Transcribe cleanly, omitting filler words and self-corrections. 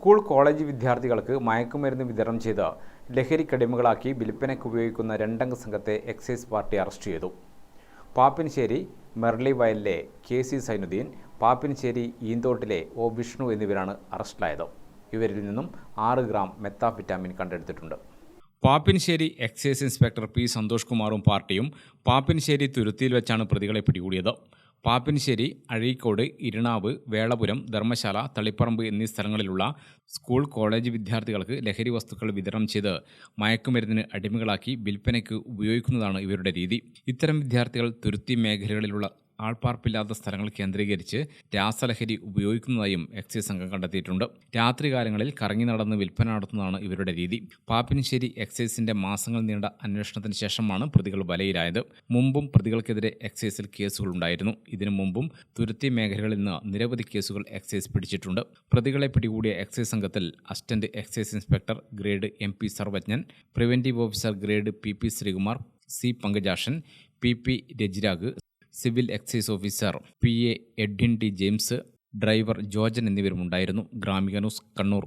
School college വിദ്യാർത്ഥികൾക്ക് മയക്കുമരുന്ന് വിതരണം ചെയ്ത് ലഹരിക്കടിമകളാക്കി വിൽപ്പനയ്ക്ക് ഉപയോഗിക്കുന്ന രണ്ടംഗ സംഘത്തെ എക്സൈസ് പാർട്ടി അറസ്റ്റ് ചെയ്തു. പാപ്പിനിശ്ശേരി മെർലി വയലിലെ KC സൈനുദ്ദീൻ, പാപ്പിനിശ്ശേരി ഈന്തോട്ടിലെ O വിഷ്ണു എന്നിവരാണ് അറസ്റ്റിലായത്. ഇവരിൽ നിന്നും 6 ഗ്രാം മെത്താംഫെറ്റാമിൻ കണ്ടെടുത്തിട്ടുണ്ട്. Pappinissery excise inspector P. Santhosh കുമാറും പാർട്ടിയും പാപ്പിനിശ്ശേരി തുരുത്തിയിൽ വെച്ചാണ് പ്രതികളെ പിടികൂടിയത്. പാപ്പിനിശ്ശേരി, അഴീക്കോട്, ഇരിണാവ്, വേളപുരം, ധർമ്മശാല, തളിപ്പറമ്പ് എന്നീ സ്ഥലങ്ങളിലുള്ള സ്കൂൾ കോളേജ് വിദ്യാർത്ഥികൾക്ക് ലഹരി വസ്തുക്കൾ വിതരണം ചെയ്ത് മയക്കുമരുന്നിന് അടിമകളാക്കി വിൽപ്പനയ്ക്ക് ഉപയോഗിക്കുന്നതാണ് ഇവരുടെ രീതി. ഇത്തരം വിദ്യാർത്ഥികൾ തുരുത്തി മേഖലകളിലുള്ള ആൾപ്പാർപ്പില്ലാത്ത സ്ഥലങ്ങൾ കേന്ദ്രീകരിച്ച് രാസലഹരി ഉപയോഗിക്കുന്നതായും എക്സൈസ് സംഘം കണ്ടെത്തിയിട്ടുണ്ട്. രാത്രികാലങ്ങളിൽ കറങ്ങി നടന്ന് വിൽപ്പന നടത്തുന്നതാണ് ഇവരുടെ രീതി. പാപ്പിനിശ്ശേരി എക്സൈസിന്റെ മാസങ്ങൾ നീണ്ട അന്വേഷണത്തിന് ശേഷമാണ് പ്രതികൾ വലയിലായത്. മുമ്പും പ്രതികൾക്കെതിരെ എക്സൈസിൽ കേസുകളുണ്ടായിരുന്നു. ഇതിനു മുമ്പും തുരുത്തി മേഖലകളിൽ നിന്ന് നിരവധി കേസുകൾ എക്സൈസ് പിടിച്ചിട്ടുണ്ട്. പ്രതികളെ പിടികൂടിയ എക്സൈസ് സംഘത്തിൽ assistant excise inspector grade MP Sarvajnan, preventive officer grade PP Sreekumar, C. Pankajakshan, PP Rajirag, civil excise officer PA Edwin T. James, driver Jorjan എന്നിവരുമുണ്ടായിരുന്നു. ഗ്രാമിക ന്യൂസ്, കണ്ണൂർ.